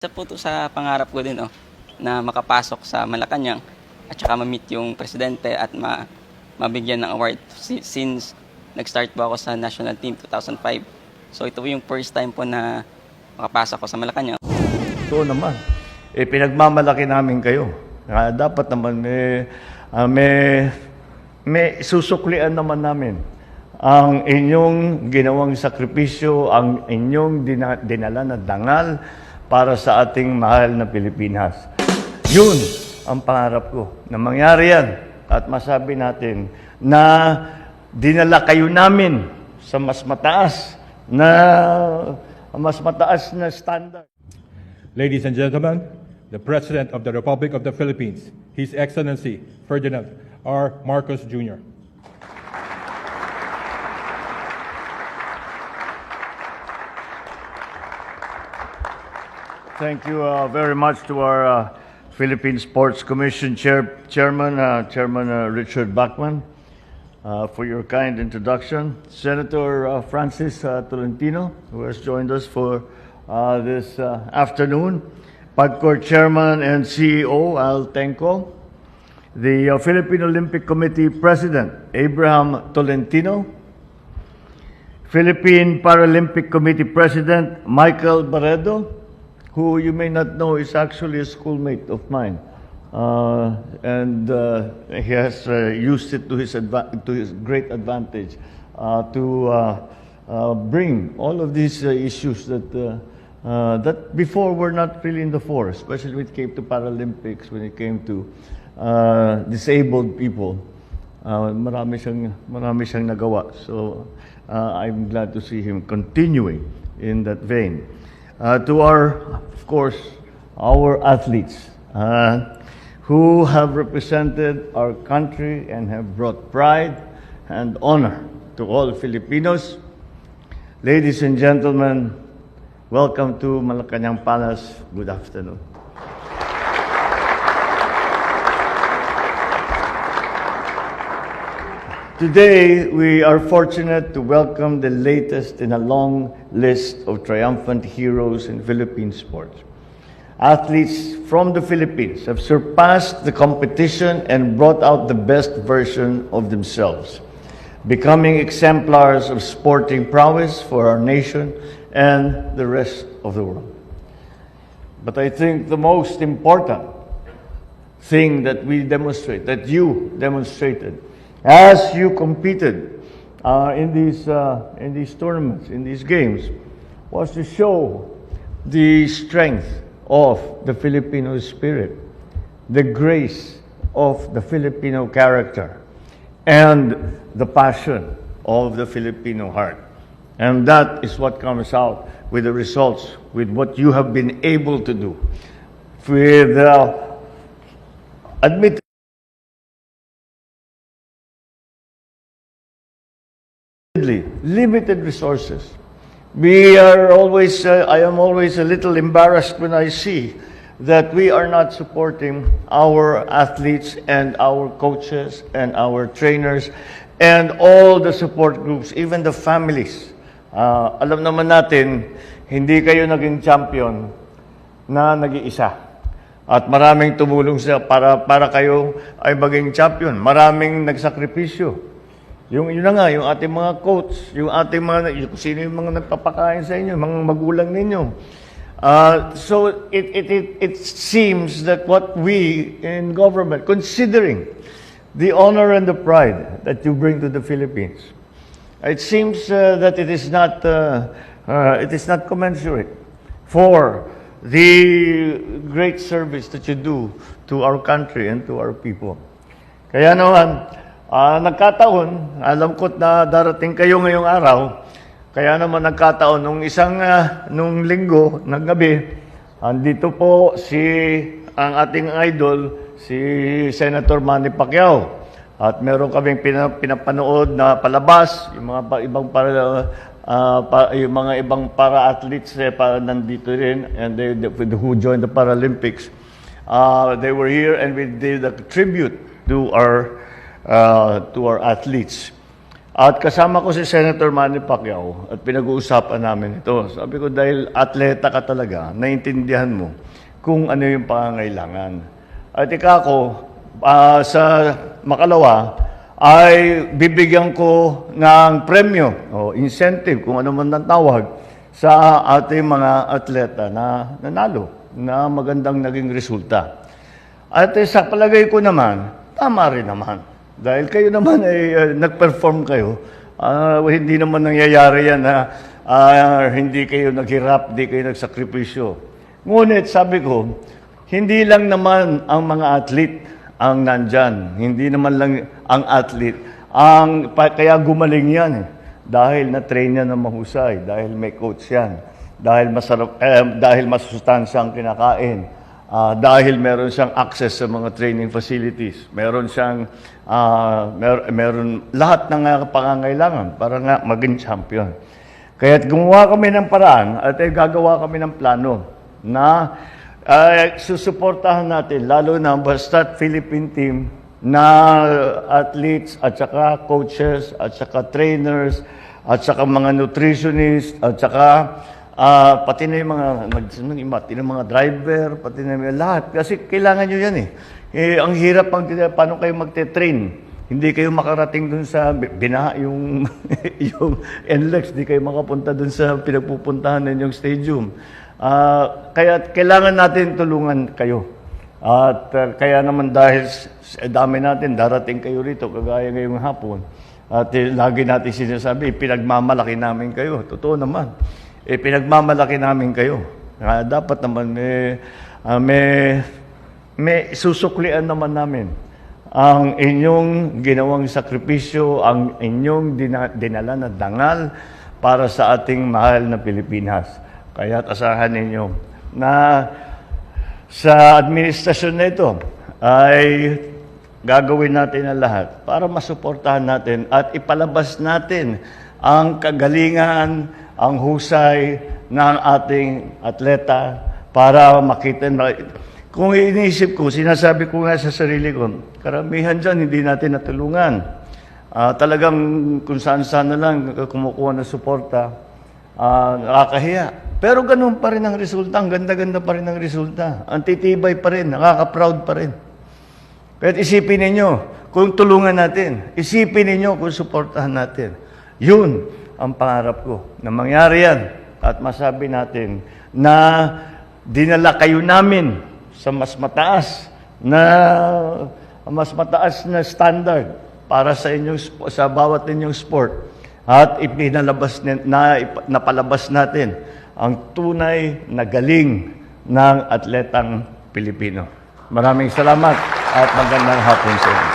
Isa po 'to sa pangarap ko din, na makapasok sa Malacanang at saka ma-meet yung presidente at mabigyan ng award since nag-start po ako sa national team 2005. So ito po yung first time po na makapasok ko sa Malacanang. Ito naman, pinagmamalaki namin kayo. Dapat naman may susuklian naman namin ang inyong ginawang sakripisyo, ang inyong dinala na dangal para sa ating mahal na Pilipinas. Yun ang pangarap ko, na mangyari yan at masabi natin na dinala kayo namin sa mas mataas na standard. Ladies and gentlemen, the President of the Republic of the Philippines, His Excellency Ferdinand R. Marcos Jr. Thank you very much to our Philippine Sports Commission Chairman Richard Bachman, for your kind introduction. Senator Francis Tolentino, who has joined us for this afternoon. PAGCOR Chairman and CEO Al Tenco. The Philippine Olympic Committee President Abraham Tolentino. Philippine Paralympic Committee President Michael Barredo, who you may not know is actually a schoolmate of mine. And he has used it to his great advantage to bring all of these issues that before were not really in the fore, especially when it came to Paralympics, when it came to disabled people. Marami siyang nagawa. So I'm glad to see him continuing in that vein. To of course, our athletes who have represented our country and have brought pride and honor to all Filipinos. Ladies and gentlemen, welcome to Malacanang Palace. Good afternoon. Today, we are fortunate to welcome the latest in a long list of triumphant heroes in Philippine sports. Athletes from the Philippines have surpassed the competition and brought out the best version of themselves, becoming exemplars of sporting prowess for our nation and the rest of the world. But I think the most important thing that we demonstrate, that you demonstrated, as you competed in these tournaments, in these games, was to show the strength of the Filipino spirit, the grace of the Filipino character, and the passion of the Filipino heart. And that is what comes out with the results, with what you have been able to do. With limited resources. I am always a little embarrassed when I see that we are not supporting our athletes and our coaches and our trainers and all the support groups, even the families. Alam naman natin, hindi kayo naging champion na nag-iisa. At maraming tumulong para kayo ay maging champion. Maraming nagsakripisyo. Yun na nga, yung ating mga coach, yung sino yung mga nagpapakain sa inyo, mga magulang ninyo. So it seems that what we in government, considering the honor and the pride that you bring to the Philippines, it seems that it is not commensurate for the great service that you do to our country and to our people. Kaya naman, nagkataon, alam ko na darating kayo ngayong araw, kaya naman nagkataon nung linggo ng gabi, andito po ang ating idol, si Senator Manny Pacquiao. At meron kaming pinapanood na palabas, yung mga ibang para-athletes nandito rin, and who joined the Paralympics. They were here and we did a tribute to our athletes. At kasama ko si Senator Manny Pacquiao at pinag-uusapan namin ito. Sabi ko, dahil atleta ka talaga, naintindihan mo kung ano yung pangangailangan. At ikako, sa makalawa, ay bibigyan ko ng premyo o incentive, kung ano man ang tawag, sa ating mga atleta na nanalo, na magandang naging resulta. At sa palagay ko naman, tama rin naman. Dahil kayo naman ay nag-perform kayo, hindi naman nangyayari yan na hindi kayo naghirap, hindi kayo nagsakripisyo. Ngunit sabi ko, hindi lang naman ang mga athlete ang nandyan. Hindi naman lang ang athlete. Kaya gumaling yan dahil na-train yan ng mahusay, dahil may coach yan, dahil dahil masustansya ang kinakain, dahil meron siyang access sa mga training facilities, meron siyang meron lahat ng pangangailangan para nga maging champion. Kaya gumawa kami ng paraan at gagawa kami ng plano na susuportahan natin, lalo na basta't Philippine team na athletes at saka coaches at saka trainers at saka mga nutritionists at saka pati na yung mga driver, pati na yung lahat. Kasi kailangan nyo yan ang hirap paano kayo magte-train. Hindi kayo makarating dun sa yung NLEX, hindi kayo makapunta dun sa pinagpupuntahan ninyong stadium. Kaya kailangan natin tulungan kayo. At kaya naman dahil dami natin, darating kayo rito, kagaya ngayong hapon. At lagi natin sinasabi, pinagmamalaki namin kayo. Totoo naman. Pinagmamalaki namin kayo. Dapat naman may susuklian naman namin ang inyong ginawang sakripisyo, ang inyong dinala na dangal para sa ating mahal na Pilipinas. Kaya asahan ninyo na sa administrasyon na ito ay gagawin natin ang lahat para masuportahan natin at ipalabas natin ang kagalingan, ang husay ng ating atleta para makita na. Kung iniisip ko, sinasabi ko nga sa sarili ko, karamihan dyan hindi natin natulungan. Talagang kung saan-saan na lang kumukuha ng suporta, nakakahiya. Pero ganun pa rin ang resulta, ang ganda-ganda pa rin ang resulta. Ang titibay pa rin, nakaka-proud pa rin. Kaya isipin ninyo kung tulungan natin, isipin ninyo kung suportahan natin. Yun ang pangarap ko, na mangyari yan at masabi natin na dinala kayo namin sa mas mataas na standard para sa inyong sa bawat inyong sport at napalabas natin ang tunay na galing ng atletang Pilipino. Maraming salamat at magandang hapon sa inyo.